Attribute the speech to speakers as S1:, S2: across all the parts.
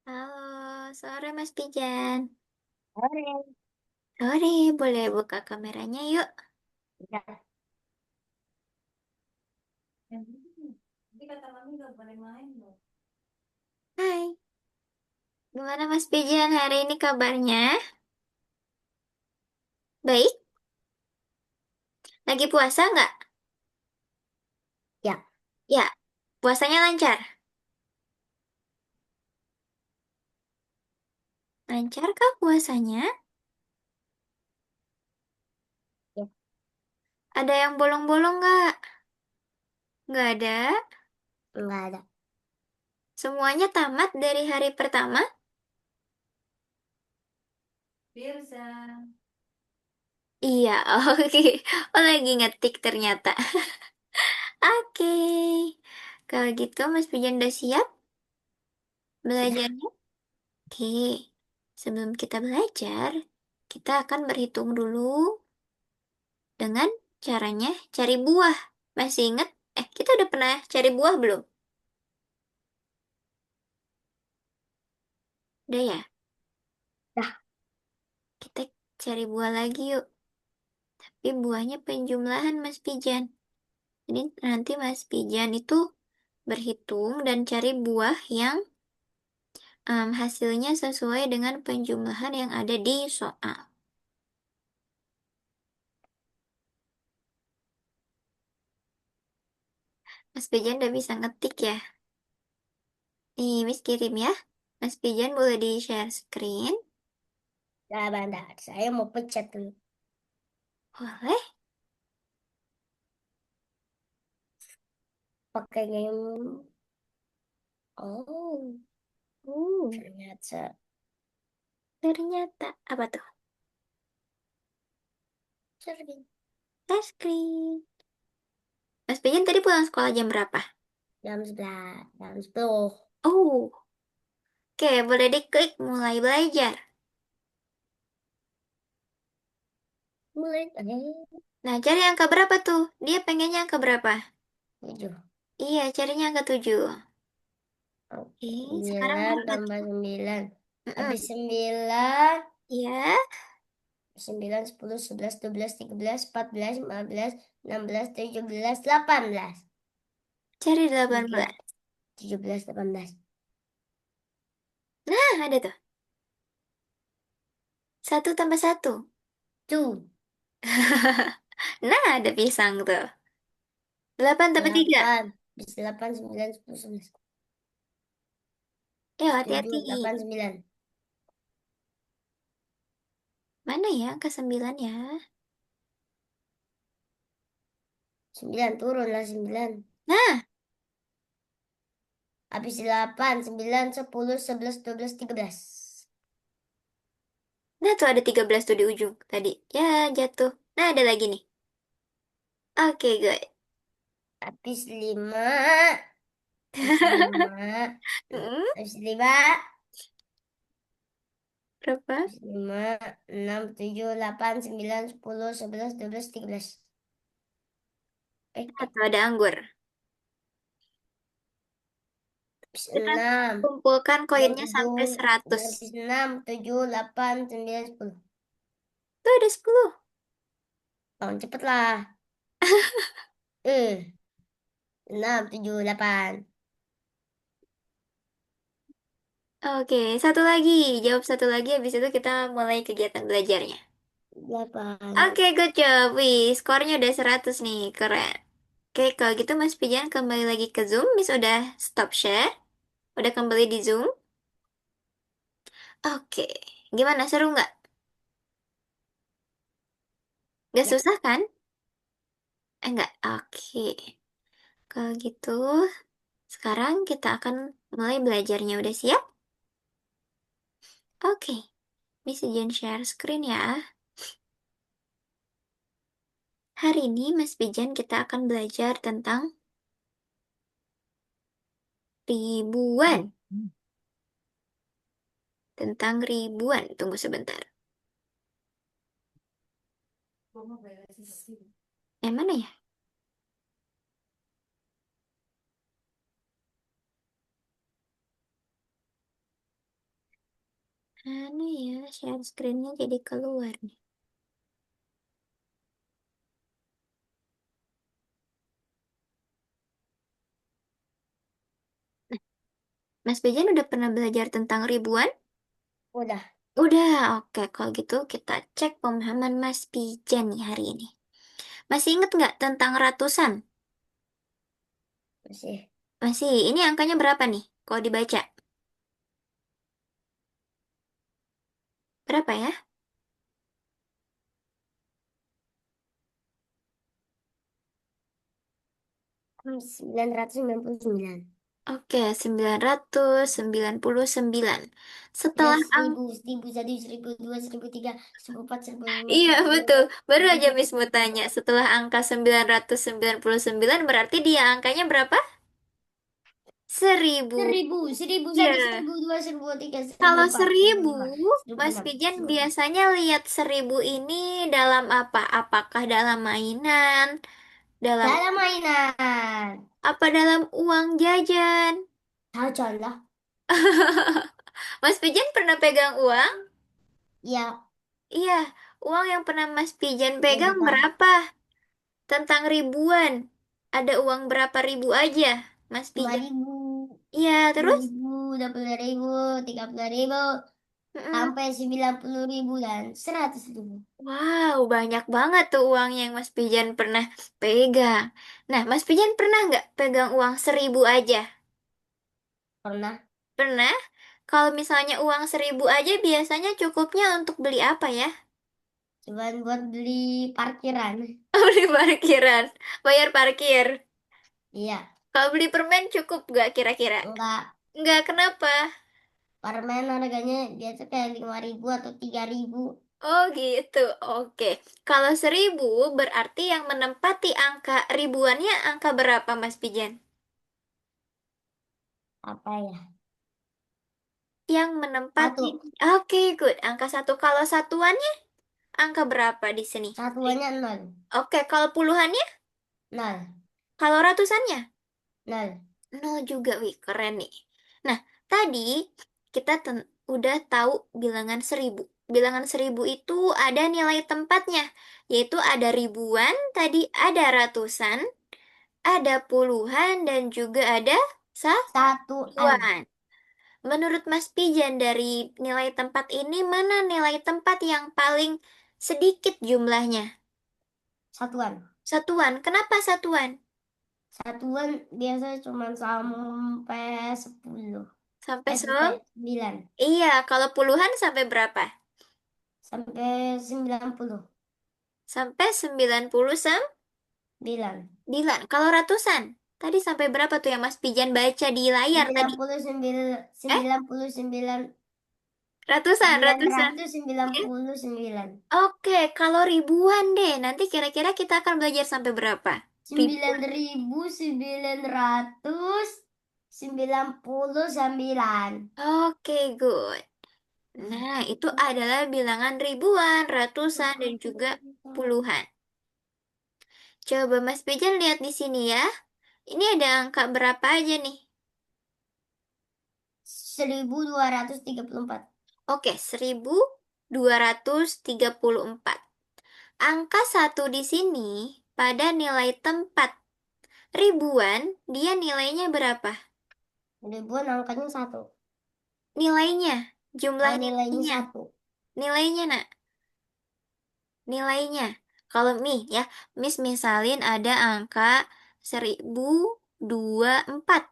S1: Halo, sore Mas Pijan.
S2: Sore.
S1: Sore, boleh buka kameranya yuk.
S2: Ya,
S1: Tapi kata mami nggak boleh main loh. Hai, gimana Mas Pijan hari ini kabarnya? Baik? Lagi puasa nggak?
S2: ya,
S1: Ya, puasanya lancar. Lancar kah puasanya?
S2: ya,
S1: Ada yang bolong-bolong nggak? Nggak ada.
S2: enggak ada.
S1: Semuanya tamat dari hari pertama? Firza. Iya, oke. Oh, lagi ngetik ternyata. Oke. Kalau gitu Mas Pijan udah siap
S2: Sudah,
S1: belajarnya? Oke, sebelum kita belajar, kita akan berhitung dulu dengan caranya cari buah. Masih ingat? Kita udah pernah cari buah belum? Udah ya?
S2: dah,
S1: Kita cari buah lagi yuk. Tapi buahnya penjumlahan Mas Pijan. Jadi nanti Mas Pijan itu berhitung dan cari buah yang hasilnya sesuai dengan penjumlahan yang ada di soal. Mas Pijan udah bisa ngetik ya? Nih, Miss kirim ya. Mas Pijan boleh di-share screen.
S2: dah, bentar. Saya mau pencet dulu.
S1: Boleh?
S2: Pakai game. Oh,
S1: Uh,
S2: ternyata
S1: ternyata apa tuh?
S2: sering.
S1: Share screen. Mas Pijan tadi pulang sekolah jam berapa?
S2: Jam 11, jam 10.
S1: Oh, oke, boleh diklik mulai belajar.
S2: Mulai.
S1: Nah, cari angka berapa tuh? Dia pengennya angka berapa?
S2: 7.
S1: Iya, carinya angka 7.
S2: Oke,
S1: Sekarang
S2: 9
S1: berapa
S2: tambah
S1: tuh?
S2: 9. Habis
S1: Mm-mm.
S2: 9,
S1: Iya,
S2: 9, 10, 11, 12, 13, 14, 15, 16, 17, 18.
S1: cari 18.
S2: Tiga, 17, 18.
S1: Nah, ada tuh. Satu tambah satu.
S2: Tuh,
S1: Nah, ada pisang tuh. 8 tambah 3.
S2: 8. Habis 8, 9, 10, 11.
S1: Ayo,
S2: Tujuh,
S1: hati-hati.
S2: delapan, sembilan.
S1: Mana ya angka 9 ya?
S2: 9, turunlah 9.
S1: Nah,
S2: Habis 8, 9, 10, 11, 12, 13.
S1: nah tuh ada 13 tuh di ujung tadi. Ya, jatuh. Nah, ada lagi nih. Oke, good.
S2: Habis 5, habis 5,
S1: Mm,
S2: habis 5,
S1: berapa?
S2: habis 5, 6, 7, 8, 9, 10, 11, 12, 13.
S1: Nah, tuh ada anggur.
S2: Habis
S1: Kita
S2: 6,
S1: kumpulkan
S2: dan
S1: koinnya
S2: 7,
S1: sampai 100.
S2: habis 6, 7, 8, 9, 10.
S1: Tuh ada 10.
S2: Oh, cepetlah. 6, 7, 8.
S1: Oke, satu lagi. Jawab satu lagi, habis itu kita mulai kegiatan belajarnya.
S2: 8.
S1: Oke, good job. Wih, skornya udah 100 nih. Keren. Oke, kalau gitu Mas Pijan kembali lagi ke Zoom. Miss udah stop share. Udah kembali di Zoom. Oke, gimana? Seru nggak? Nggak
S2: Ya,
S1: susah kan? Nggak. Oke. Kalau gitu, sekarang kita akan mulai belajarnya. Udah siap? Oke. Miss izin share screen ya. Hari ini Mas Pijan kita akan belajar tentang ribuan. Tentang ribuan. Tunggu sebentar. Yang mana ya? Anu ya, share screen-nya jadi keluar nih. Mas Bejan udah pernah belajar tentang ribuan?
S2: Udah.
S1: Udah, oke. Kalau gitu kita cek pemahaman Mas Pijan nih hari ini. Masih inget nggak tentang ratusan?
S2: Masih.
S1: Masih, ini angkanya berapa nih? Kalau dibaca, berapa ya?
S2: 999.
S1: Oke, 999.
S2: Ada
S1: Setelah
S2: 1000, 1001, 1002, 1003, 1004, 1005,
S1: Iya,
S2: 1006,
S1: betul. Baru aja
S2: 1007,
S1: Miss mau tanya. Setelah angka 999 berarti dia angkanya berapa? 1000.
S2: 1000, 1001,
S1: Iya.
S2: 1002, 1003,
S1: Kalau
S2: 1004,
S1: 1000,
S2: 1005,
S1: Mas
S2: 1006,
S1: Pijan
S2: 1007.
S1: biasanya lihat 1000 ini dalam apa? Apakah dalam mainan? Dalam
S2: Dalam mainan.
S1: apa? Dalam uang jajan?
S2: Saja lah.
S1: Mas Pijan pernah pegang uang?
S2: Ya,
S1: Iya, uang yang pernah Mas Pijan pegang
S2: 2 juta.
S1: berapa? Tentang ribuan. Ada uang berapa ribu aja, Mas
S2: lima
S1: Pijan?
S2: ribu,
S1: Iya,
S2: sepuluh
S1: terus?
S2: ribu, 20.000, 30.000,
S1: Mm-mm.
S2: sampai 90.000 dan 100.000.
S1: Wow, banyak banget tuh uang yang Mas Pijan pernah pegang. Nah, Mas Pijan pernah nggak pegang uang 1000 aja?
S2: Pernah.
S1: Pernah? Kalau misalnya uang 1000 aja biasanya cukupnya untuk beli apa ya?
S2: Cuman buat beli parkiran.
S1: Beli parkiran, bayar parkir.
S2: Iya,
S1: Kalau beli permen cukup nggak kira-kira?
S2: enggak.
S1: Nggak, kenapa?
S2: Permen harganya biasa kayak 5.000 atau 3.000.
S1: Oh gitu, oke. Kalau 1000 berarti yang menempati angka ribuannya angka berapa Mas Pijan?
S2: Apa ya?
S1: Yang menempati,
S2: Satu.
S1: oke good, angka satu. Kalau satuannya angka berapa di sini?
S2: Satuannya nol.
S1: Oke, kalau puluhannya?
S2: Nol.
S1: Kalau ratusannya?
S2: Nol.
S1: Nol juga, wih keren nih. Nah, tadi kita udah tahu bilangan 1000. Bilangan 1000 itu ada nilai tempatnya, yaitu ada ribuan, tadi ada ratusan, ada puluhan, dan juga ada
S2: Satuan.
S1: satuan. Menurut Mas Pijan dari nilai tempat ini, mana nilai tempat yang paling sedikit jumlahnya?
S2: Satuan.
S1: Satuan. Kenapa satuan?
S2: Satuan biasanya cuma sampai 10.
S1: Sampai
S2: Sampai 9.
S1: Iya, kalau puluhan sampai berapa?
S2: Sampai 90.
S1: Sampai
S2: 9.
S1: 99. Kalau ratusan? Tadi sampai berapa tuh yang Mas Pijan baca di layar tadi?
S2: 99,
S1: Eh,
S2: 99,
S1: ratusan, ratusan.
S2: 999.
S1: Oke, kalau ribuan deh. Nanti kira-kira kita akan belajar sampai berapa?
S2: sembilan
S1: Ribuan.
S2: ribu sembilan ratus sembilan puluh sembilan.
S1: Oke, good. Nah, itu adalah bilangan ribuan, ratusan, dan juga puluhan. Coba Mas Pijan lihat di sini ya. Ini ada angka berapa aja nih?
S2: 1234.
S1: Oke, 1234. Angka satu di sini pada nilai tempat ribuan, dia nilainya berapa?
S2: Ribuan angkanya satu.
S1: Nilainya, jumlah
S2: Oh, nilainya
S1: nilainya.
S2: satu.
S1: Nilainya, nak. Nilainya. Kalau ya, Miss misalin ada angka 1024.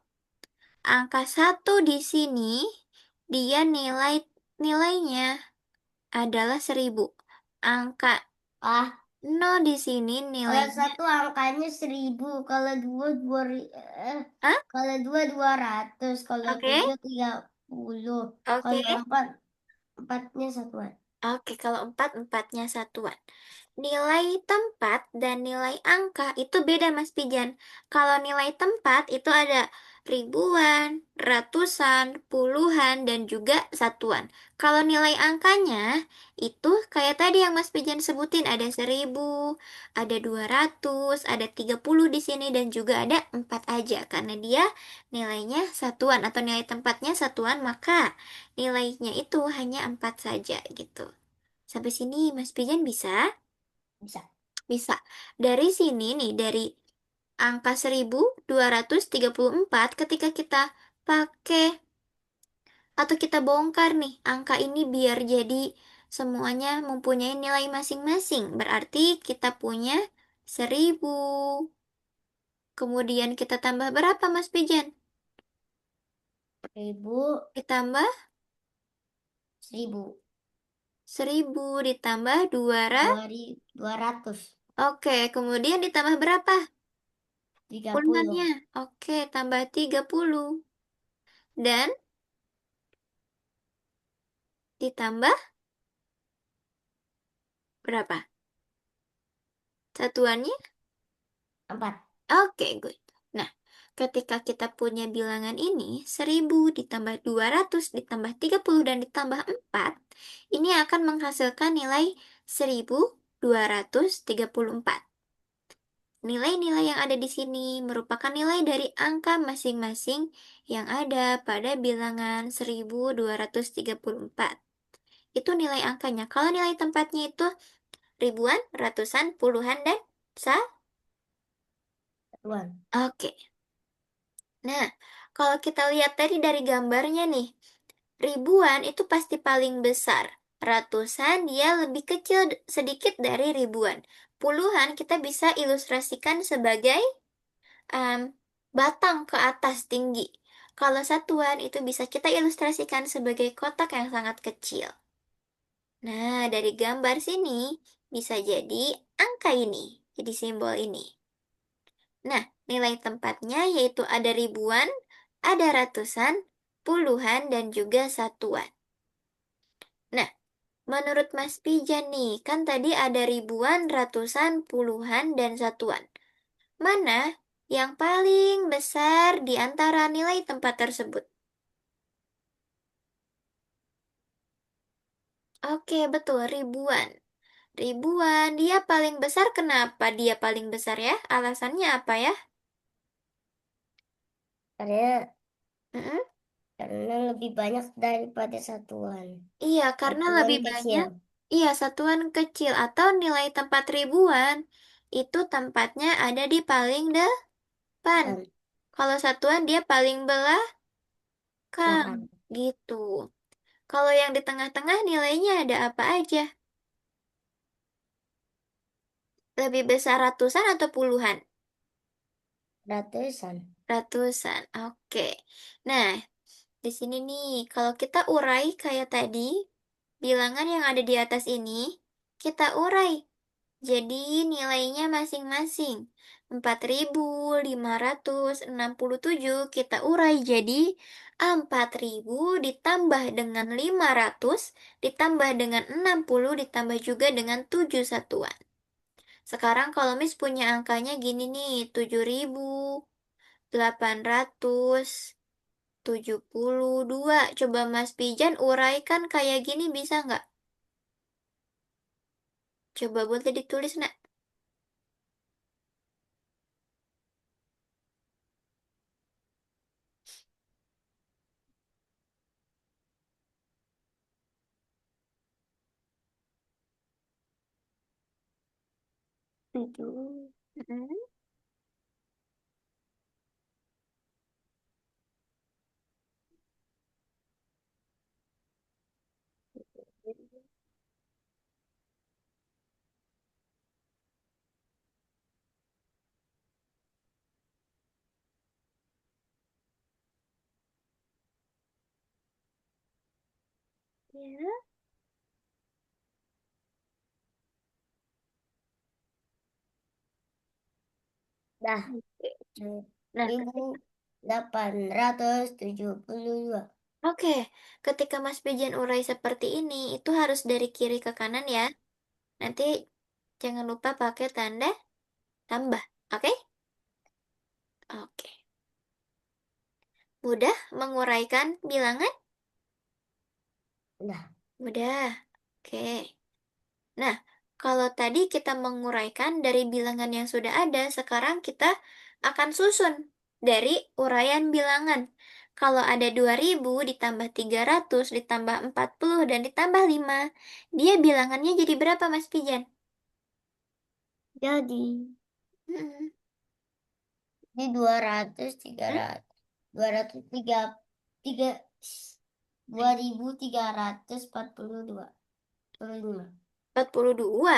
S1: Angka satu di sini, dia nilainya adalah 1000. Angka
S2: Ah,
S1: nol di sini
S2: kalau
S1: nilainya.
S2: satu angkanya 1000. Kalau eh,
S1: Hah?
S2: kalau dua 200. Kalau
S1: Oke.
S2: 3 30.
S1: Oke.
S2: Kalau empatnya satuan.
S1: Oke, kalau empatnya satuan. Nilai tempat dan nilai angka itu beda, Mas Pijan. Kalau nilai tempat itu ada ribuan, ratusan, puluhan, dan juga satuan. Kalau nilai angkanya itu kayak tadi yang Mas Pijan sebutin, ada 1000, ada 200, ada 30 di sini, dan juga ada 4 aja. Karena dia nilainya satuan atau nilai tempatnya satuan, maka nilainya itu hanya 4 saja gitu. Sampai sini Mas Pijan bisa?
S2: Bisa.
S1: Bisa. Dari sini nih, dari angka 1234 ketika kita pakai atau kita bongkar nih angka ini biar jadi semuanya mempunyai nilai masing-masing. Berarti kita punya 1000. Kemudian kita tambah berapa Mas Pijan?
S2: 1000,
S1: Ditambah
S2: 1000,
S1: 1000 ditambah 200.
S2: 200,
S1: Oke, kemudian ditambah berapa?
S2: 30,
S1: Puluhannya. Oke, tambah 30. Dan ditambah berapa? Satuannya?
S2: 4.
S1: Oke, good. Nah, ketika kita punya bilangan ini, 1000 ditambah 200 ditambah 30 dan ditambah 4, ini akan menghasilkan nilai 1234. Nilai-nilai yang ada di sini merupakan nilai dari angka masing-masing yang ada pada bilangan 1234. Itu nilai angkanya. Kalau nilai tempatnya itu ribuan, ratusan, puluhan, dan sa.
S2: Satuan.
S1: Oke. Nah, kalau kita lihat tadi dari gambarnya nih, ribuan itu pasti paling besar. Ratusan dia lebih kecil sedikit dari ribuan. Puluhan kita bisa ilustrasikan sebagai em, batang ke atas tinggi. Kalau satuan itu bisa kita ilustrasikan sebagai kotak yang sangat kecil. Nah, dari gambar sini bisa jadi angka ini, jadi simbol ini. Nah, nilai tempatnya yaitu ada ribuan, ada ratusan, puluhan, dan juga satuan. Nah, menurut Mas Pijan nih, kan tadi ada ribuan, ratusan, puluhan, dan satuan. Mana yang paling besar di antara nilai tempat tersebut? Oke, betul, ribuan. Ribuan, dia paling besar. Kenapa dia paling besar ya? Alasannya apa ya?
S2: Karena
S1: Mm-mm.
S2: karena lebih banyak daripada satuan.
S1: Iya, karena
S2: Satuan
S1: lebih
S2: kecil.
S1: banyak. Iya, satuan kecil atau nilai tempat ribuan itu tempatnya ada di paling depan.
S2: Dan
S1: Kalau satuan dia paling belakang,
S2: belakang.
S1: gitu. Kalau yang di tengah-tengah nilainya ada apa aja? Lebih besar ratusan atau puluhan?
S2: Ratusan.
S1: Ratusan, oke. Nah, di sini nih, kalau kita urai kayak tadi, bilangan yang ada di atas ini, kita urai. Jadi nilainya masing-masing. 4567 kita urai jadi 4000 ditambah dengan 500 ditambah dengan 60 ditambah juga dengan 7 satuan. Sekarang kalau Miss punya angkanya gini nih, 7872. Coba Mas Pijan uraikan kayak gini bisa nggak? Coba boleh ditulis nak.
S2: Tujuh.
S1: Mm-mm. Ya.
S2: Dah.
S1: Oke. Nah,
S2: 1872.
S1: oke, ketika Mas Pijan urai seperti ini, itu harus dari kiri ke kanan ya. Nanti jangan lupa pakai tanda tambah. Oke? Oke. Mudah menguraikan bilangan?
S2: Udah.
S1: Mudah. Oke. Nah, kalau tadi kita menguraikan dari bilangan yang sudah ada, sekarang kita akan susun dari uraian bilangan. Kalau ada 2000 ditambah 300 ditambah 40 dan ditambah 5, dia bilangannya jadi berapa, Mas Pijan?
S2: Jadi,
S1: Hmm.
S2: ini 200,
S1: Hmm?
S2: 300, 203, 3, 2342.
S1: 42.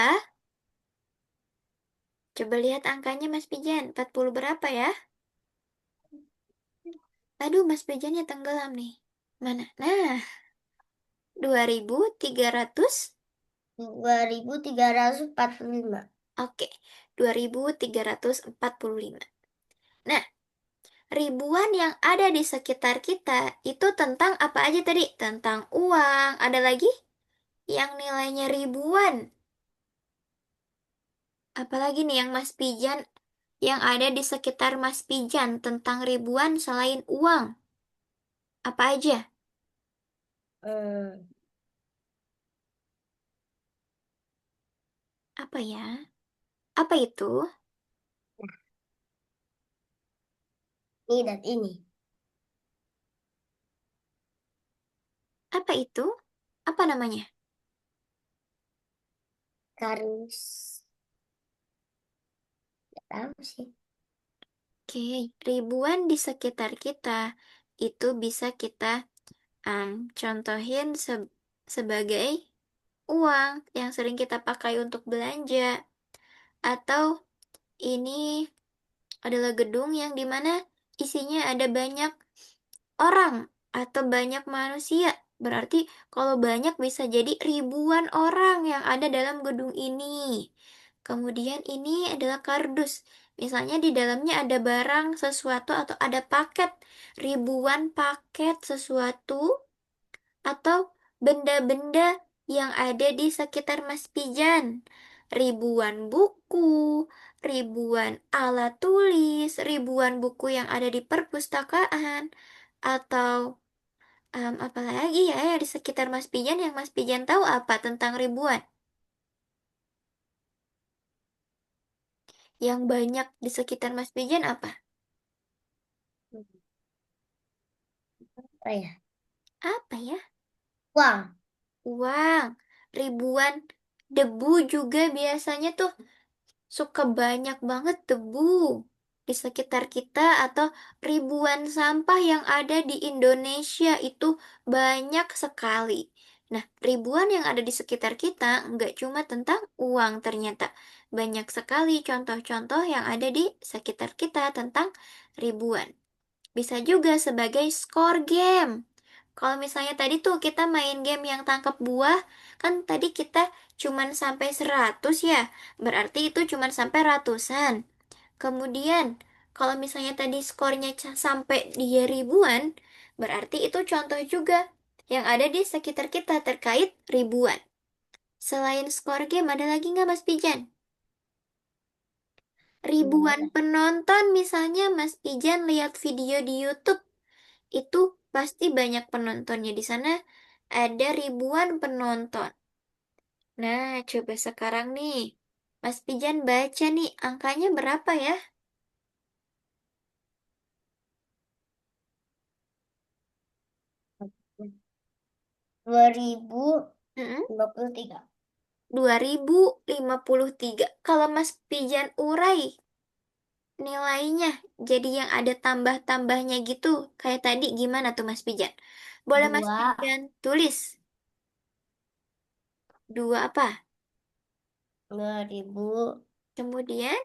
S1: Coba lihat angkanya, Mas Pijan. 40 berapa ya? Aduh, Mas Pijannya tenggelam nih. Mana? Nah, 2300.
S2: 2345.
S1: Oke, 2345. Nah, ribuan yang ada di sekitar kita itu tentang apa aja tadi? Tentang uang. Ada lagi yang nilainya ribuan. Apalagi nih yang Mas Pijan yang ada di sekitar Mas Pijan tentang ribuan selain uang. Apa aja?
S2: Hmm,
S1: Apa ya? Apa itu?
S2: ini dan ini.
S1: Apa itu? Apa namanya?
S2: Kardus. Gak tahu sih.
S1: Oke, ribuan di sekitar kita itu bisa kita contohin sebagai uang yang sering kita pakai untuk belanja, atau ini adalah gedung yang dimana isinya ada banyak orang atau banyak manusia. Berarti kalau banyak bisa jadi ribuan orang yang ada dalam gedung ini. Kemudian ini adalah kardus. Misalnya di dalamnya ada barang, sesuatu, atau ada paket. Ribuan paket sesuatu atau benda-benda yang ada di sekitar Mas Pijan. Ribuan buku, ribuan alat tulis, ribuan buku yang ada di perpustakaan, atau apa lagi ya di sekitar Mas Pijan yang Mas Pijan tahu apa tentang ribuan? Yang banyak di sekitar Mas Pijan apa?
S2: Apa ya?
S1: Apa ya?
S2: Uang.
S1: Uang. Ribuan debu juga biasanya tuh suka banyak banget debu di sekitar kita, atau ribuan sampah yang ada di Indonesia itu banyak sekali. Nah, ribuan yang ada di sekitar kita nggak cuma tentang uang ternyata. Banyak sekali contoh-contoh yang ada di sekitar kita tentang ribuan. Bisa juga sebagai skor game. Kalau misalnya tadi tuh kita main game yang tangkap buah, kan tadi kita cuman sampai 100 ya. Berarti itu cuman sampai ratusan. Kemudian, kalau misalnya tadi skornya sampai di ribuan, berarti itu contoh juga yang ada di sekitar kita terkait ribuan. Selain skor game, ada lagi nggak Mas Pijan?
S2: Gak
S1: Ribuan
S2: ada.
S1: penonton misalnya Mas Pijan lihat video di YouTube, itu pasti banyak penontonnya di sana. Ada ribuan penonton. Nah, coba sekarang nih. Mas Pijan baca nih, angkanya berapa ya?
S2: 2053.
S1: Mm-mm. 2053. Kalau Mas Pijan urai nilainya jadi yang ada tambah-tambahnya gitu. Kayak tadi gimana tuh Mas Pijan? Boleh Mas
S2: Dua.
S1: Pijan tulis. Dua apa?
S2: 2000.
S1: Kemudian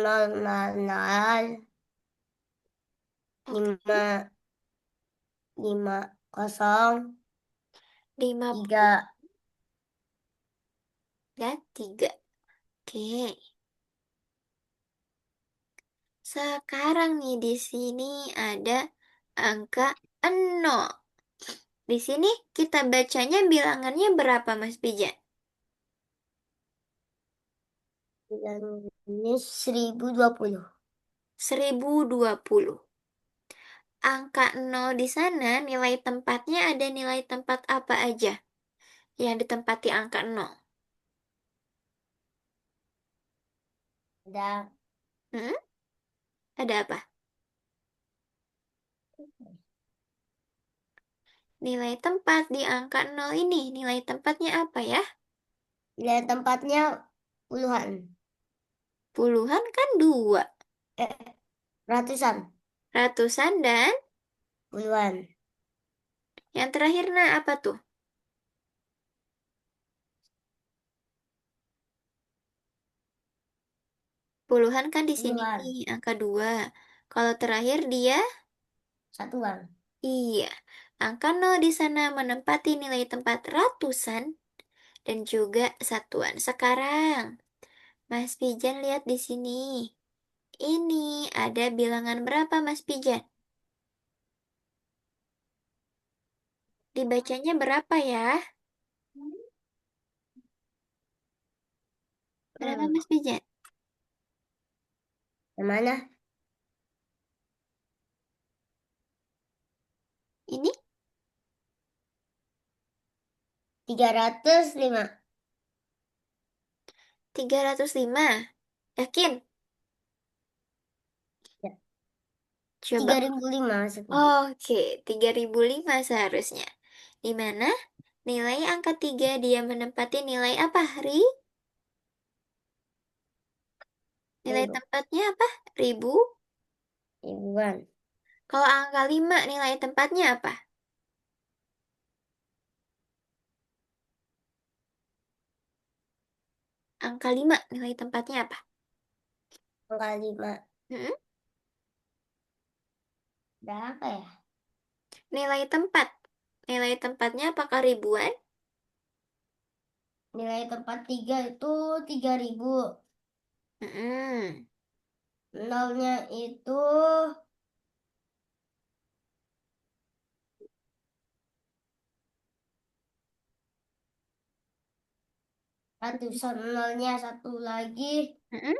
S2: Nol nol nol.
S1: oke,
S2: Lima. Lima kosong.
S1: 50
S2: Tiga.
S1: dan 3. Oke. Sekarang nih di sini ada angka 0. Di sini kita bacanya bilangannya berapa Mas Pijan?
S2: Bilang ini 1020.
S1: 1020. angka 0 di sana, nilai tempatnya ada nilai tempat apa aja yang ditempati angka 0?
S2: Ada
S1: Hmm? Ada apa? Nilai tempat di angka 0 ini, nilai tempatnya apa ya?
S2: nilai tempatnya puluhan.
S1: Puluhan kan dua.
S2: Eh, ratusan.
S1: Ratusan dan
S2: Puluhan.
S1: yang terakhir nah apa tuh? Puluhan kan di sini
S2: Puluhan.
S1: nih, angka 2. Kalau terakhir dia,
S2: Satuan.
S1: iya. Angka 0 di sana menempati nilai tempat ratusan dan juga satuan. Sekarang, Mas Pijan lihat di sini. Ini ada bilangan berapa, Mas Pijan? Dibacanya berapa ya? Berapa,
S2: Hmm.
S1: Mas Pijan?
S2: Yang mana?
S1: Ini
S2: 305.
S1: 305. Yakin?
S2: Ya.
S1: Coba.
S2: 3005 maksudnya.
S1: Oke, 3005 seharusnya. Di mana nilai angka 3 dia menempati nilai apa, Ri? Nilai
S2: 1000.
S1: tempatnya apa? Ribu.
S2: Ribuan.
S1: Kalau angka 5 nilai tempatnya apa? Angka 5 nilai tempatnya apa?
S2: Angka 5.
S1: Hmm?
S2: Berapa ya?
S1: Nilai tempat. Nilai tempatnya apakah ribuan?
S2: Nilai tempat 3 itu 3000.
S1: Hmm.
S2: Nolnya itu ratusan. Nolnya satu lagi
S1: Hmm?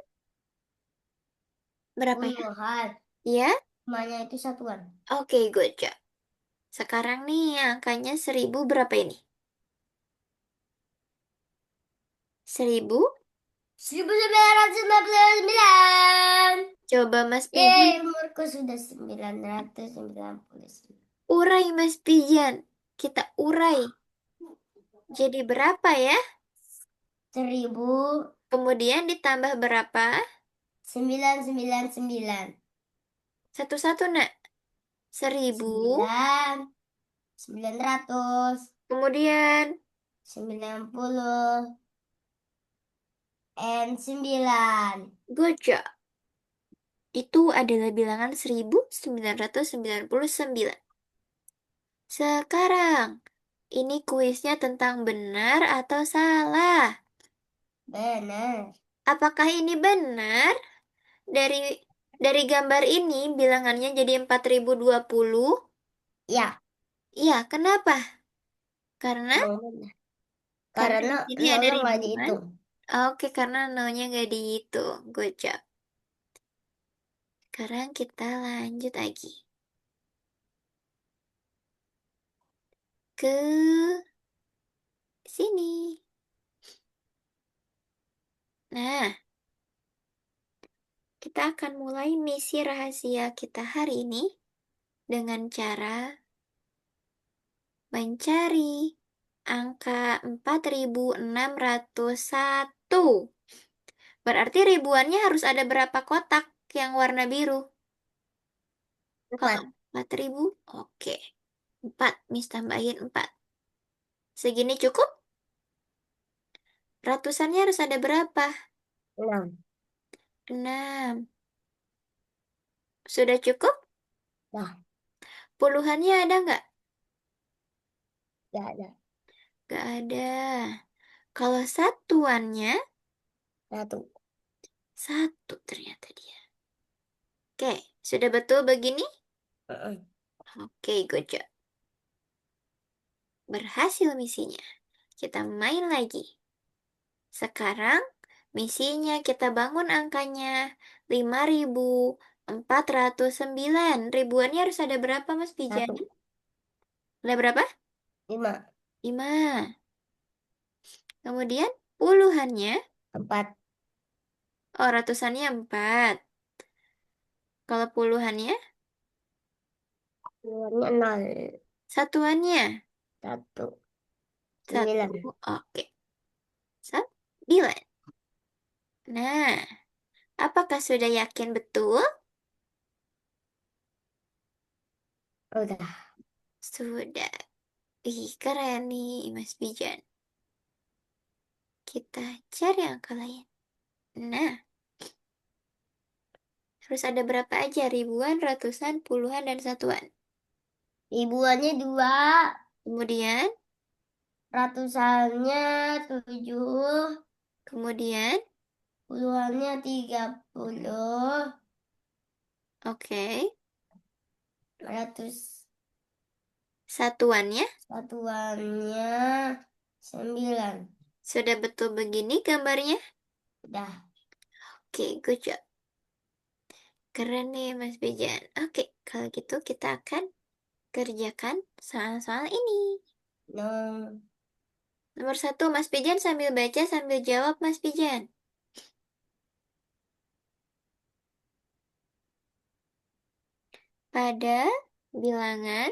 S1: Berapa ya?
S2: puluhan.
S1: Ya?
S2: Semuanya itu satuan.
S1: Oke, good job. Sekarang nih angkanya 1000 berapa ini? 1000?
S2: 1999.
S1: Coba Mas Pijan
S2: Yeay, umurku sudah 999.
S1: urai Mas Pijan. Kita urai. Jadi berapa ya?
S2: 1999.
S1: Kemudian ditambah berapa? Satu-satu nak. 1000.
S2: 900.
S1: Kemudian
S2: 90. And 9.
S1: good job. Itu adalah bilangan 1999. Sekarang, ini kuisnya tentang benar atau salah.
S2: Benar.
S1: Apakah ini benar? Dari dari gambar ini bilangannya jadi 4020.
S2: Ya,
S1: Iya, kenapa? Karena
S2: emang benar.
S1: karena
S2: Karena
S1: di sini ada
S2: nolnya nggak
S1: ribuan.
S2: dihitung.
S1: Oke, karena nolnya nggak dihitung. Good job. Sekarang kita lanjut lagi ke sini. Nah, kita akan mulai misi rahasia kita hari ini dengan cara mencari angka 4601. Berarti ribuannya harus ada berapa kotak yang warna biru? Kalau
S2: 4.
S1: 4000, oke. 4, Miss tambahin 4. Segini cukup? Ratusannya harus ada berapa?
S2: 6.
S1: 6. Sudah cukup?
S2: Nah,
S1: Puluhannya ada nggak?
S2: nggak ada.
S1: Nggak ada. Kalau satuannya,
S2: 1.
S1: satu ternyata dia. Oke, sudah betul begini? Oke, good job. Berhasil misinya. Kita main lagi. Sekarang, misinya kita bangun angkanya 5000 409. Ribuannya harus ada berapa, Mas Pijan?
S2: Satu.
S1: Ada berapa?
S2: 5.
S1: 5. Kemudian puluhannya,
S2: Empat.
S1: oh ratusannya 4. Kalau puluhannya,
S2: Keluarnya 0.
S1: satuannya.
S2: Satu. 9.
S1: 1. Oke. 9. Nah, apakah sudah yakin betul?
S2: Udah.
S1: Sudah. Ih, keren nih, Mas Pijan. Kita cari angka lain. Nah, harus ada berapa aja? Ribuan, ratusan, puluhan, dan satuan.
S2: Ribuannya 2.
S1: Kemudian,
S2: Ratusannya 7.
S1: kemudian,
S2: Puluhannya 30.
S1: oke.
S2: Ratus.
S1: Satuannya,
S2: Satuannya 9.
S1: sudah betul begini gambarnya?
S2: Udah.
S1: Oke, good job. Keren nih, Mas Pijan. Oke, kalau gitu kita akan kerjakan soal-soal ini.
S2: No.
S1: Nomor satu, Mas Pijan sambil baca sambil jawab, Mas Pijan. Pada bilangan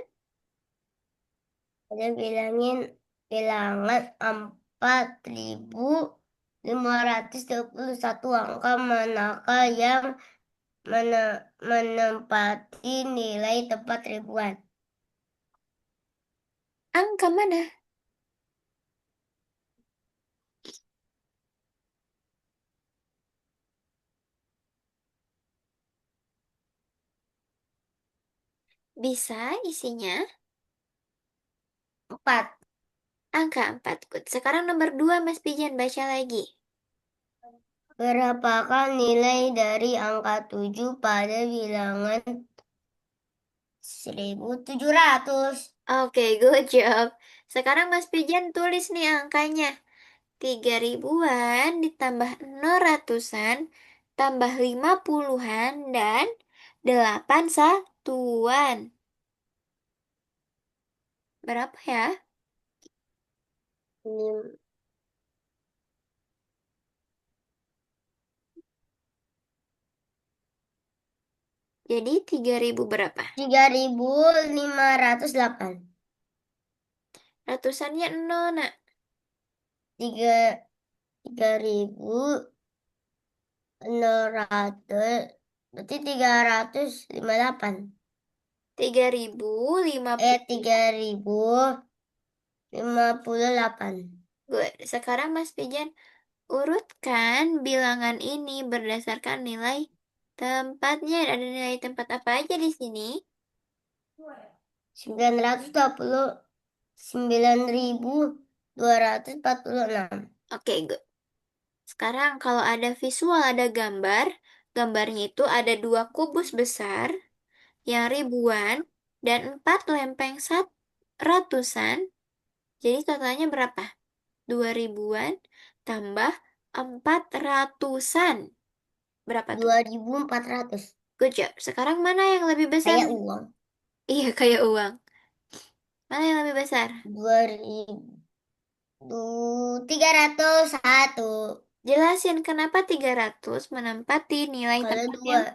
S2: Ada bilangan 4.521 angka manakah yang menempati nilai tepat ribuan?
S1: angka mana? Bisa isinya
S2: 4.
S1: angka 4. Good. Sekarang nomor 2, Mas Pijan baca lagi.
S2: Berapakah nilai dari angka 7 pada bilangan 1.700?
S1: Oke, good job. Sekarang Mas Pijan tulis nih angkanya. 3 ribuan ditambah 0 ratusan tambah 5 puluhan dan 8 satuan. Berapa ya?
S2: Ini
S1: Jadi 3.000 berapa?
S2: 3.508.
S1: Ratusannya 0, nak.
S2: Tiga 3.600. Berarti 358.
S1: 3.050.
S2: 3.058.
S1: Good. Sekarang Mas Pijan urutkan bilangan ini berdasarkan nilai tempatnya. Ada nilai tempat apa aja di sini?
S2: 929.246.
S1: Oke, good. Sekarang kalau ada visual, ada gambar. Gambarnya itu ada 2 kubus besar yang ribuan dan 4 lempeng ratusan. Jadi totalnya berapa? 2 ribuan tambah 400-an. Berapa tuh?
S2: 2.400.
S1: Good job. Sekarang mana yang lebih besar?
S2: Kayak uang.
S1: Iya, kayak uang. Mana yang lebih besar?
S2: 2.301.
S1: Jelasin kenapa 300 menempati nilai
S2: Kalau
S1: tempat
S2: dua
S1: yang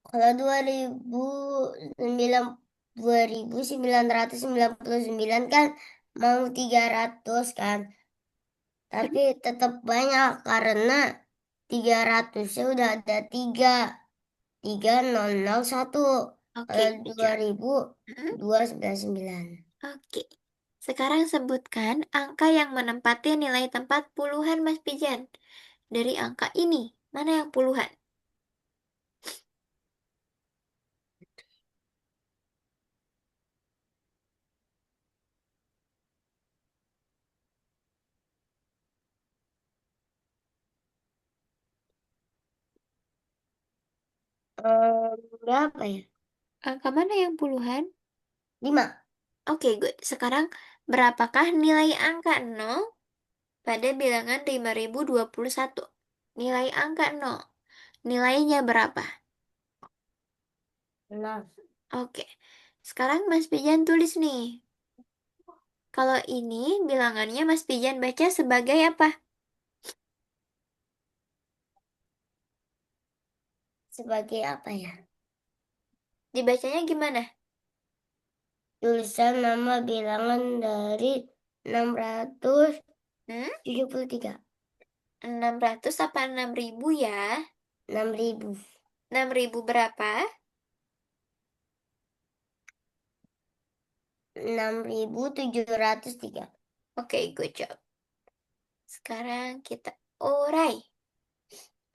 S2: kalau 2.999 kan mau 300 kan. Tapi tetap banyak karena 300-nya udah ada 3.001. Kalau
S1: Oke, good
S2: dua
S1: job.
S2: ribu
S1: Hmm?
S2: 299.
S1: Oke. Sekarang sebutkan angka yang menempati nilai tempat puluhan, Mas Pijan. Dari angka ini, mana yang puluhan?
S2: Berapa ya?
S1: Angka mana yang puluhan?
S2: 5.
S1: Oke, good. Sekarang, berapakah nilai angka 0 pada bilangan 5.021? Nilai angka 0. Nilainya berapa?
S2: Nah,
S1: Oke. Sekarang Mas Pijan tulis nih. Kalau ini bilangannya Mas Pijan baca sebagai apa?
S2: sebagai apa ya?
S1: Dibacanya gimana?
S2: Tulisan nama bilangan dari 673.
S1: Hmm? 600 apa 6.000 ya?
S2: 6.000.
S1: 6.000 berapa?
S2: 6.703.
S1: Oke, good job. Sekarang kita urai.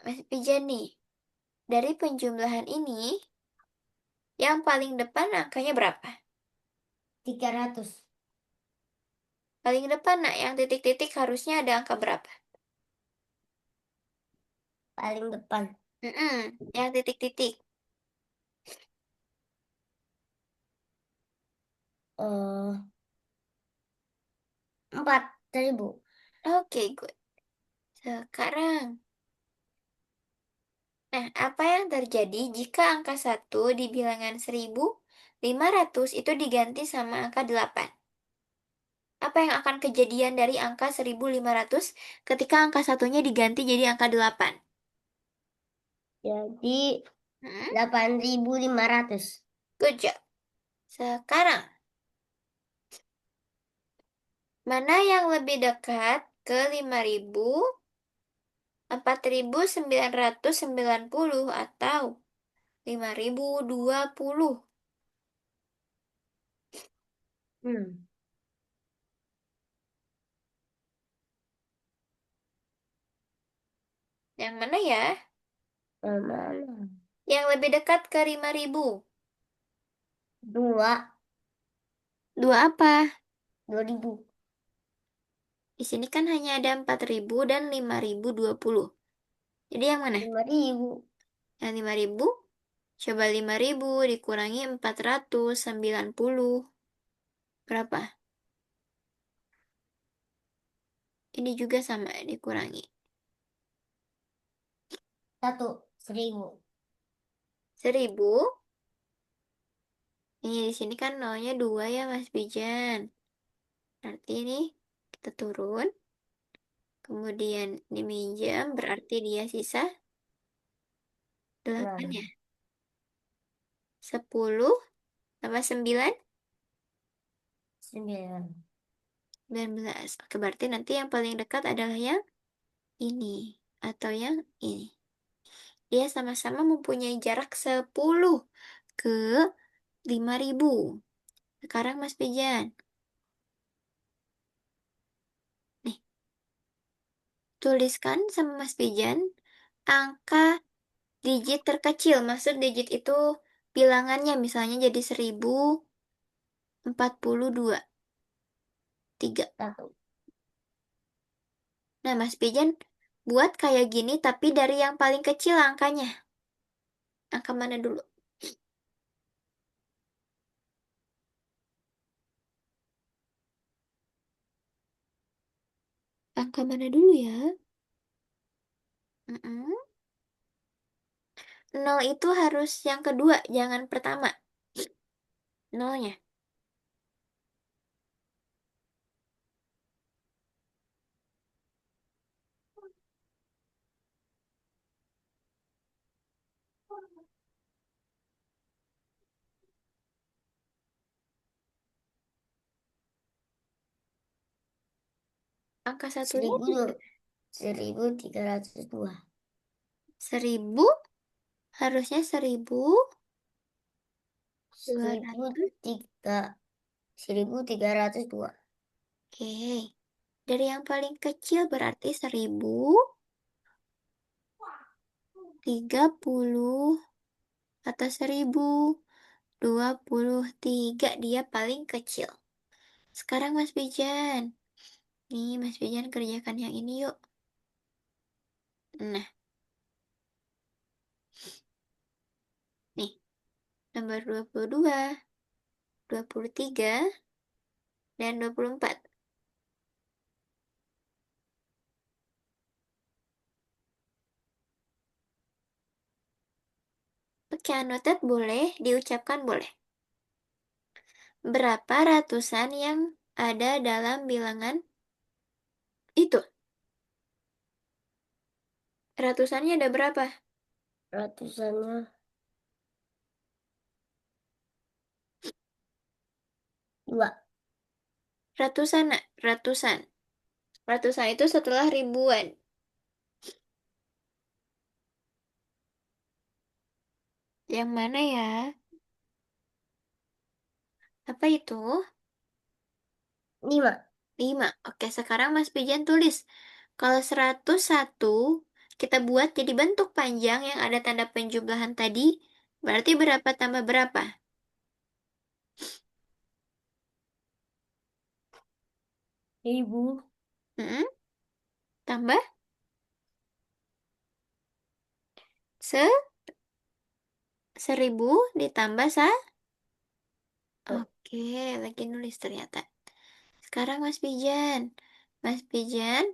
S1: Mas Pijan nih. Dari penjumlahan ini, yang paling depan angkanya berapa?
S2: 300.
S1: Paling depan, nak, yang titik-titik harusnya ada angka berapa?
S2: Paling depan.
S1: Yang titik-titik.
S2: eh 4.000.
S1: Oke, good. Sekarang, nah, apa yang terjadi jika angka satu di bilangan 1.500 itu diganti sama angka 8? Apa yang akan kejadian dari angka 1.500 ketika angka satunya diganti jadi angka 8?
S2: Jadi
S1: Hmm?
S2: 8.500.
S1: Good job. Sekarang, mana yang lebih dekat ke 4.990 atau 5.020?
S2: Hmm.
S1: Yang mana ya?
S2: Mana?
S1: Yang lebih dekat ke 5.000?
S2: Dua.
S1: Dua apa?
S2: 2.000.
S1: Di sini kan hanya ada 4.000 dan 5.020. Jadi yang mana?
S2: 5.000.
S1: Yang 5.000? Coba 5.000 dikurangi 490. Berapa? Ini juga sama dikurangi.
S2: 1.000.
S1: 1.000. Ini di sini kan nolnya 2 ya Mas Bijan. Berarti ini kita turun. Kemudian diminjam berarti dia sisa 8
S2: Nah,
S1: ya. 10 tambah 9,
S2: 9.
S1: 19. Oke, berarti nanti yang paling dekat adalah yang ini atau yang ini. Dia sama-sama mempunyai jarak 10 ke 5.000. Sekarang Mas Pijan. Nih, tuliskan sama Mas Pijan angka digit terkecil. Maksud digit itu bilangannya misalnya jadi 1.042. 3.
S2: 1.
S1: Nah, Mas Pijan buat kayak gini tapi dari yang paling kecil angkanya. Angka mana dulu? Angka mana dulu ya? Mm-mm. Nol itu harus yang kedua, jangan pertama. Nolnya. Angka satunya
S2: 1.302.
S1: 1.000, harusnya 1.200.
S2: 1.302.
S1: Oke. Dari yang paling kecil berarti 1.030 atau 1.023 dia paling kecil. Sekarang Mas Pijan. Nih Mas Pijan kerjakan yang ini yuk. Nah, nih nomor 22, 23, dan 24. can noted boleh, diucapkan boleh. Berapa ratusan yang ada dalam bilangan itu? Ratusannya ada berapa?
S2: Ratusannya 2.
S1: Ratusan, nak. Ratusan. Ratusan itu setelah ribuan. Yang mana ya? Apa itu?
S2: 5.
S1: 5. Oke, sekarang Mas Pijan tulis. Kalau 101 kita buat jadi bentuk panjang yang ada tanda penjumlahan tadi, berarti berapa tambah berapa?
S2: 1000.
S1: Hmm? Tambah se 1000 ditambah sa. Oke, lagi nulis ternyata. Sekarang Mas Pijan. Mas Pijan,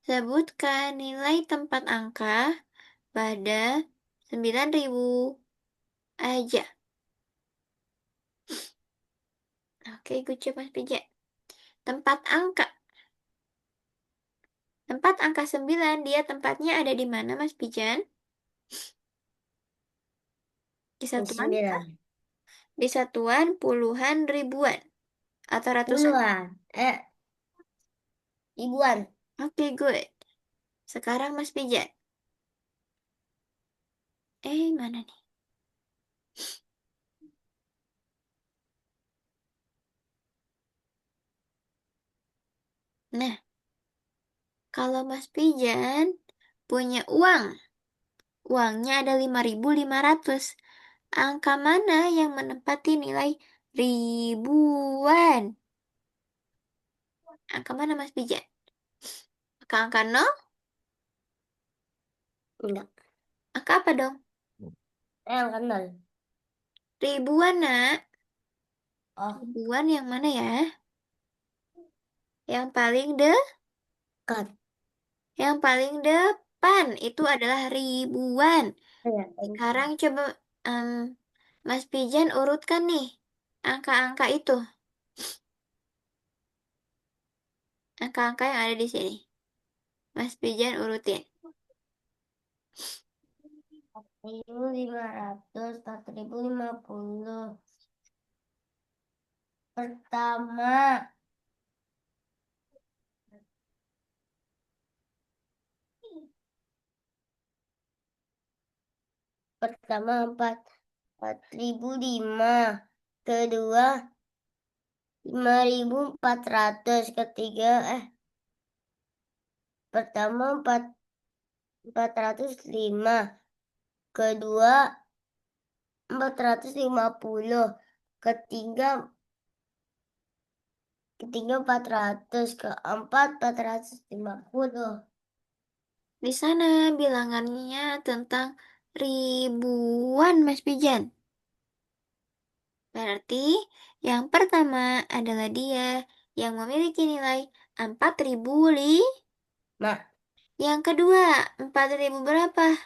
S1: sebutkan nilai tempat angka pada 9.000 aja. Oke, good job Mas Pijan. Tempat angka. Tempat angka 9, dia tempatnya ada di mana Mas Pijan? Di satuan kah?
S2: 9.
S1: Di satuan puluhan ribuan atau ratusan?
S2: Puluhan. Ribuan.
S1: Oke, good. Sekarang Mas Pijan. Mana nih? Nah, kalau Mas Pijan punya uang, uangnya ada 5.500. Angka mana yang menempati nilai ribuan? Angka mana Mas Pijan? Angka-angka nol?
S2: Enggak.
S1: Angka apa dong?
S2: Yang kenal.
S1: Ribuan, nak.
S2: Oh,
S1: Ribuan yang mana ya? Yang paling
S2: kan.
S1: yang paling depan itu adalah ribuan.
S2: Ya,
S1: Sekarang coba em, Mas Pijan urutkan nih angka-angka itu, angka-angka yang ada di sini. Mas Pijan urutin.
S2: 4.500, 4.050. Pertama, empat 4.005. Kedua, 5.400. Ketiga, pertama 405. Kedua, 450. Ketiga, ketiga 400. Keempat 450.
S1: Di sana bilangannya tentang ribuan, Mas Pijan. Berarti yang pertama adalah dia yang memiliki nilai 4.000
S2: Nah,
S1: Yang kedua, 4.000 berapa?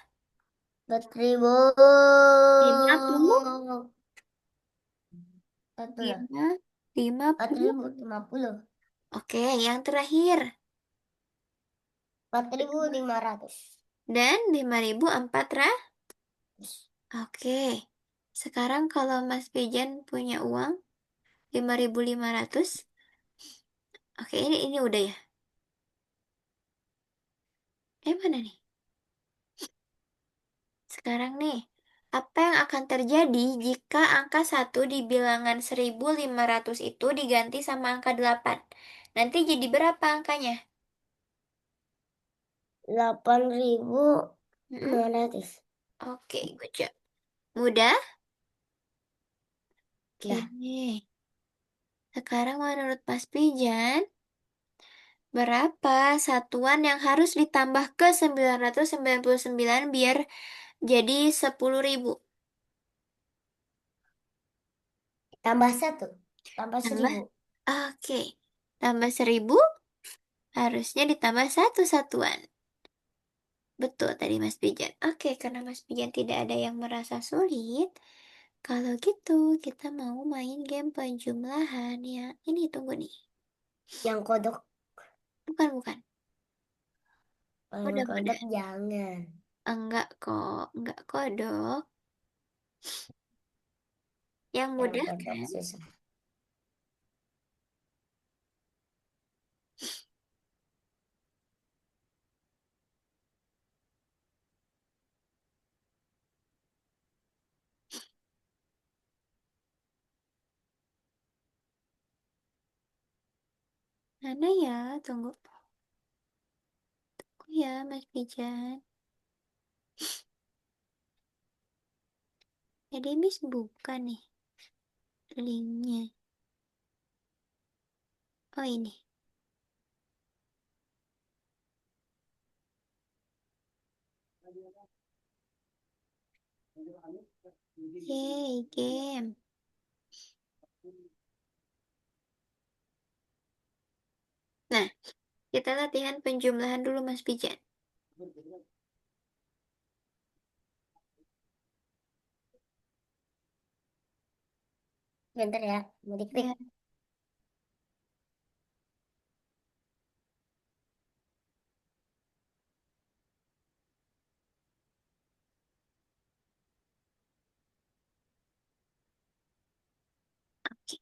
S2: 4.000.
S1: 50?
S2: Satu lah.
S1: Lima, lima
S2: empat
S1: puluh.
S2: ribu lima puluh
S1: Oke, yang terakhir.
S2: 4.500.
S1: Dan 5.400. Oke. Sekarang kalau Mas Pijan punya uang 5.500. Oke, ini udah ya. Mana nih? Sekarang nih, apa yang akan terjadi jika angka 1 di bilangan 1.500 itu diganti sama angka 8? Nanti jadi berapa angkanya?
S2: 8.500.
S1: Mm-mm. Oke, good job. Mudah? Oke.
S2: Dah.
S1: Sekarang menurut Mas Pijan, berapa satuan yang harus ditambah ke 999 biar jadi 10.000?
S2: Tambah satu. Tambah
S1: Tambah?
S2: 1.000.
S1: Oke. Tambah 1.000, harusnya ditambah satu satuan. Betul tadi Mas Pijan. Oke, karena Mas Pijan tidak ada yang merasa sulit, kalau gitu kita mau main game penjumlahan ya. Ini tunggu nih.
S2: Yang kodok,
S1: Bukan, bukan.
S2: kalau yang
S1: Udah,
S2: kodok
S1: udah.
S2: jangan.
S1: Enggak kodok. Yang
S2: Yang
S1: mudah
S2: kodok
S1: kan?
S2: susah.
S1: Mana ya? Tunggu. Tunggu ya, Mas Pijan. Jadi Miss buka nih linknya. Oh ini. Yeay, game. Nah, kita latihan penjumlahan dulu Mas Pijan.
S2: Bentar ya, mau diklik.
S1: Ya, oke.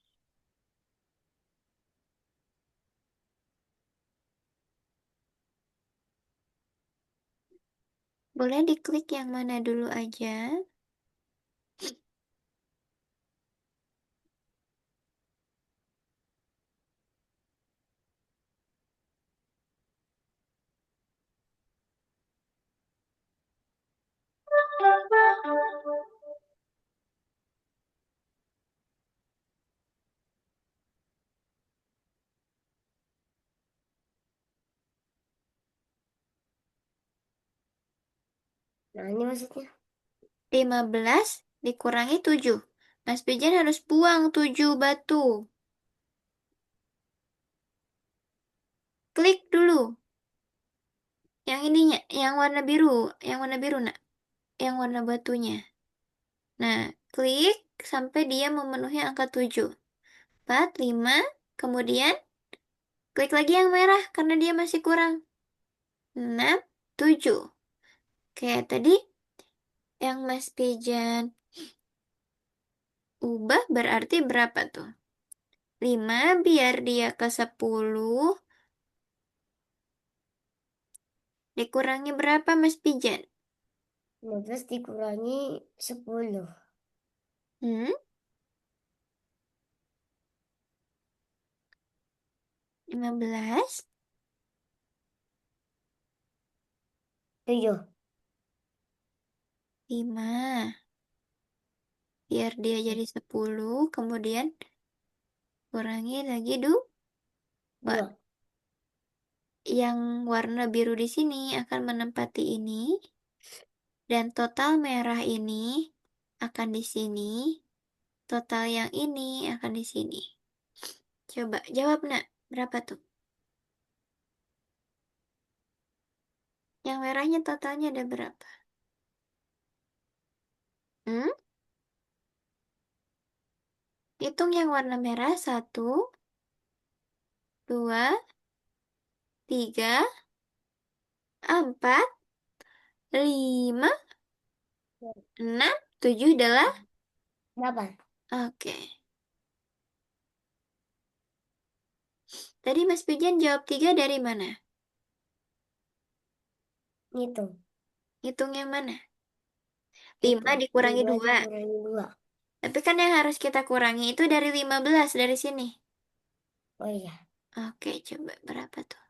S1: Boleh diklik yang mana dulu aja.
S2: Nah, ini maksudnya.
S1: 15 dikurangi 7. Mas Pijan harus buang 7 batu. Klik dulu. Yang ininya, yang warna biru. Yang warna biru, nak. Yang warna batunya. Nah, klik sampai dia memenuhi angka 7. 4, 5, kemudian klik lagi yang merah karena dia masih kurang. 6, 7. Kayak tadi yang Mas Pijan ubah berarti berapa tuh? 5 biar dia ke 10 dikurangi berapa Mas Pijan?
S2: 15 dikurangi 10.
S1: Hmm? 15,
S2: 7.
S1: 5. Biar dia jadi 10, kemudian kurangi lagi 2.
S2: 2.
S1: Yang warna biru di sini akan menempati ini, dan total merah ini akan di sini, total yang ini akan di sini. Coba jawab, nak. Berapa tuh? Yang merahnya totalnya ada berapa? Hmm? Hitung yang warna merah. 1, 2, 3, 4, 5, 6, 7 adalah.
S2: 8.
S1: Oke. Tadi Mas Pijan jawab 3 dari mana?
S2: Ngitung.
S1: Hitung yang mana? 5
S2: Hitung.
S1: dikurangi
S2: 5
S1: 2.
S2: dikurangi 2.
S1: Tapi kan yang harus kita kurangi itu dari 15 dari sini.
S2: Oh iya.
S1: Oke, coba berapa tuh?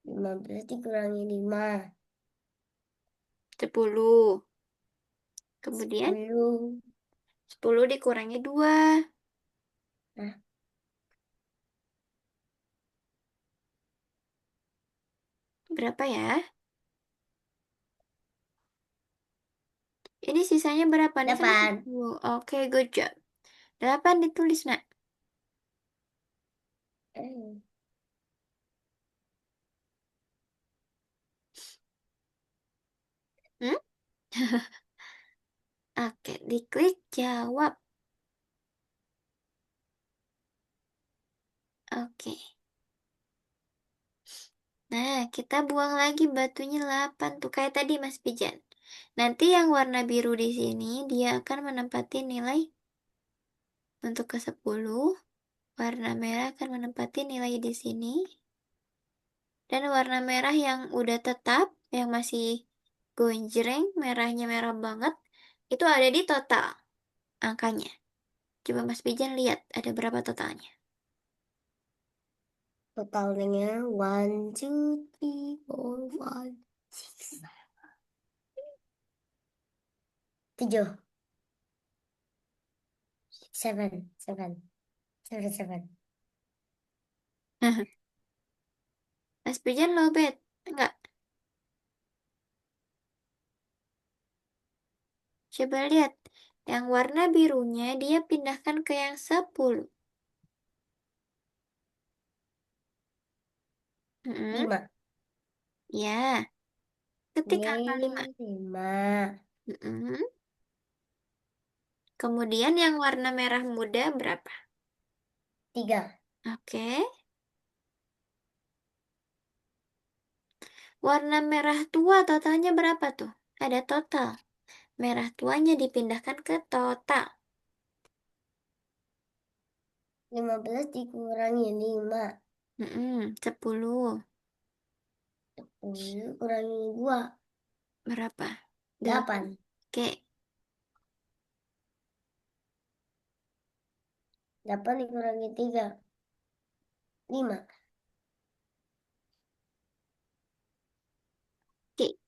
S2: 15 dikurangi 5.
S1: 10. Kemudian
S2: 10.
S1: 10 dikurangi 2.
S2: Nah,
S1: Berapa ya? Ini sisanya berapa? Ini kan
S2: 8.
S1: 10. Oke, good job. 8 ditulis, nak.
S2: Eh,
S1: Oke, diklik jawab. Oke. Nah, kita buang lagi batunya 8 tuh kayak tadi Mas Pijan. Nanti yang warna biru di sini dia akan menempati nilai untuk ke 10. Warna merah akan menempati nilai di sini. Dan warna merah yang udah tetap, yang masih gonjreng, merahnya merah banget, itu ada di total angkanya. Coba Mas Pijan lihat ada berapa totalnya.
S2: Totalnya one, two, three, four, five, six, tujuh, seven, seven, seven, seven.
S1: Mas Pijan lobet. Enggak. Coba lihat. Yang warna birunya dia pindahkan ke yang 10. Mm-mm.
S2: Lima.
S1: Ya, ketik angka 5.
S2: Ini lima.
S1: Mm-mm. Kemudian yang warna merah muda berapa?
S2: Tiga.
S1: Oke. Warna merah tua totalnya berapa tuh? Ada total. Merah tuanya dipindahkan ke total.
S2: 15 dikurangi lima.
S1: 10.
S2: 10 kurangi dua.
S1: Berapa? 8.
S2: 8.
S1: Oke.
S2: 8 dikurangi tiga. 5.
S1: Oke.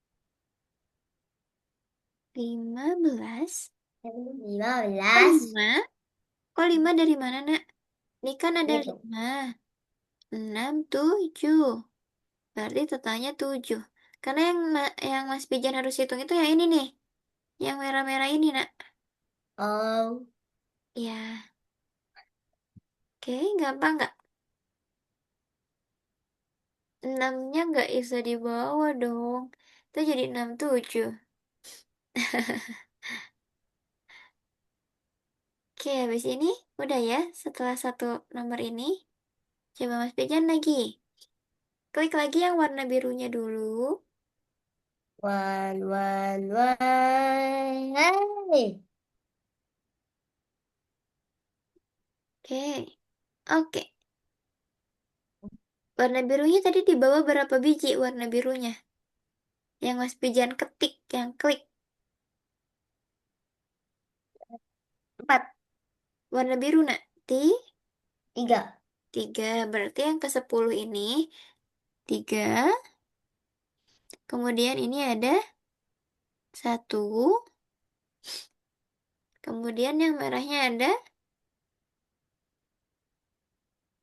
S1: 15.
S2: Lima
S1: Kok
S2: belas.
S1: 5? Kok 5 dari mana, Nak? Ini kan ada
S2: Gitu.
S1: 5. 6, 7. Berarti totalnya 7. Karena yang Mas Pijan harus hitung itu yang ini nih. Yang merah-merah ini, Nak.
S2: Oh,
S1: Ya. Oke, gampang nggak? 6-nya nggak bisa dibawa dong. Itu jadi 67. Oke, habis ini udah ya. Setelah satu nomor ini, coba Mas Pijan lagi. Klik lagi yang warna birunya dulu.
S2: one. Hey.
S1: Oke. Oke. Warna birunya tadi di bawah berapa biji warna birunya? Yang Mas Pijan ketik, yang klik.
S2: 4.
S1: Warna biru nak?
S2: 3.
S1: 3. Berarti yang ke 10 ini 3. Kemudian ini ada 1. Kemudian yang merahnya ada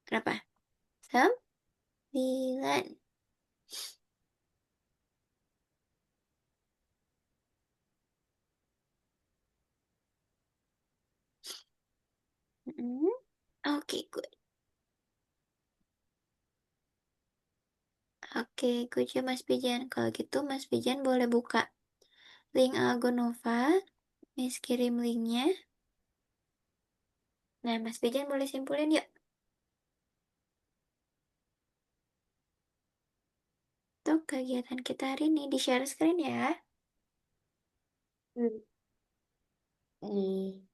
S1: berapa? 9. Mm, Oke, good. Oke, good job Mas Pijan. Kalau gitu Mas Pijan boleh buka link Algonova. Miss kirim linknya. Nah, Mas Pijan boleh simpulin yuk. Untuk kegiatan kita hari ini di share screen ya.
S2: Hmm. Ih.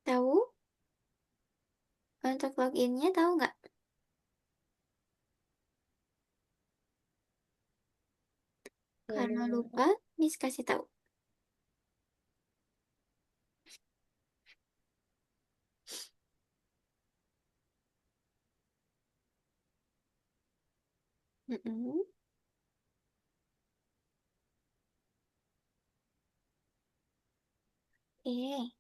S1: Tahu? Untuk loginnya tahu nggak? Karena lupa, Miss kasih tahu. Mm-mm. Oke.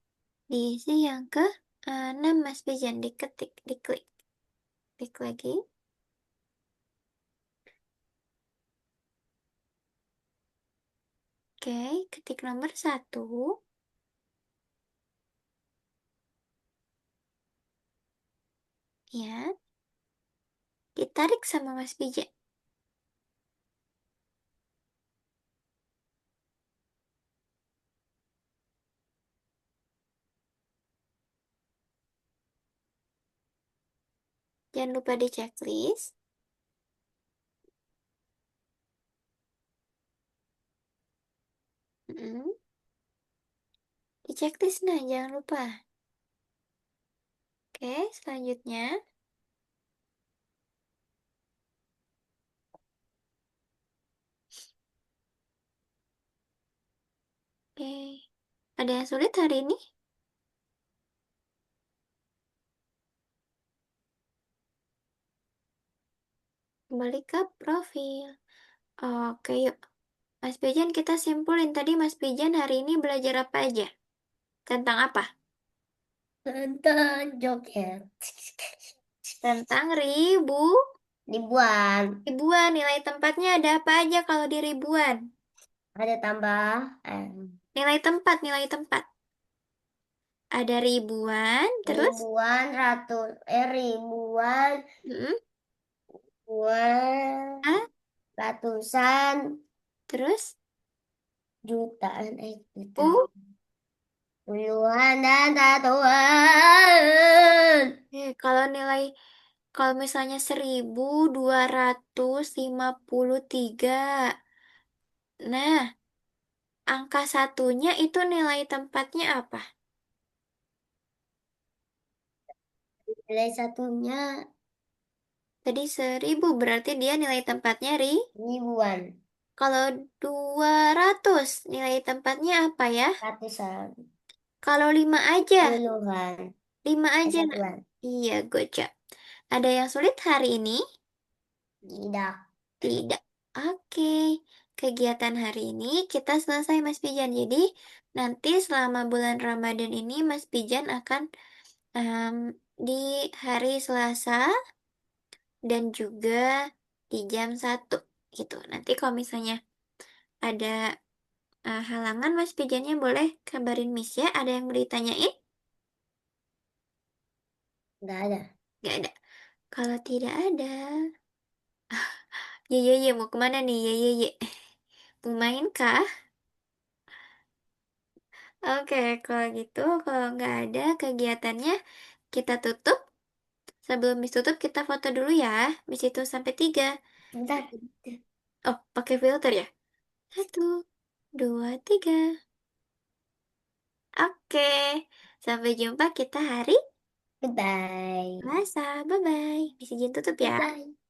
S1: Diisi yang ke 6 Mas Pijan. Diketik, diklik. Klik lagi. Oke, ketik nomor 1. Ya, ditarik sama Mas Pijan. Jangan lupa di checklist. Mm-mm. Di checklist nah, jangan lupa. Oke, selanjutnya. Oke, ada yang sulit hari ini? Kembali ke profil. Oke, yuk. Mas Pijan kita simpulin tadi Mas Pijan hari ini belajar apa aja? Tentang apa?
S2: Tentang joget.
S1: Tentang ribu.
S2: Ribuan.
S1: Ribuan, nilai tempatnya ada apa aja kalau di ribuan?
S2: Ada tambah.
S1: Nilai tempat, nilai tempat. Ada ribuan, terus?
S2: Ribuan ratus. Ribuan.
S1: Mm,
S2: Ribuan.
S1: ah,
S2: Ratusan.
S1: terus?
S2: Jutaan. Jutaan.
S1: U.
S2: Puluhan dan ratusan.
S1: Kalau misalnya 1253. Nah, angka satunya itu nilai tempatnya apa?
S2: Nilai satunya
S1: Tadi 1000 berarti dia nilai tempatnya
S2: ribuan.
S1: Kalau 200 nilai tempatnya apa ya?
S2: Ratusan.
S1: Kalau 5 aja,
S2: Puluhan.
S1: 5 aja nak.
S2: Satuan.
S1: Iya, gocap. Ada yang sulit hari ini?
S2: Tidak.
S1: Tidak. Oke, kegiatan hari ini kita selesai Mas Pijan. Jadi nanti selama bulan Ramadan ini Mas Pijan akan em, di hari Selasa dan juga di jam 1 gitu. Nanti kalau misalnya ada halangan Mas Pijannya boleh kabarin Miss ya. Ada yang mau ditanyain?
S2: Nggak ada.
S1: Nggak ada. Kalau tidak ada, ye, mau kemana nih ye? Mau main kah? Oke, kalau gitu, kalau nggak ada kegiatannya, kita tutup. Sebelum Miss tutup, kita foto dulu ya. Miss itu sampai 3.
S2: Bentar.
S1: Oh, pakai filter ya? 1, 2, 3. Oke, sampai jumpa kita hari
S2: Goodbye.
S1: Selasa. Bye-bye. Miss izin tutup ya.
S2: Goodbye.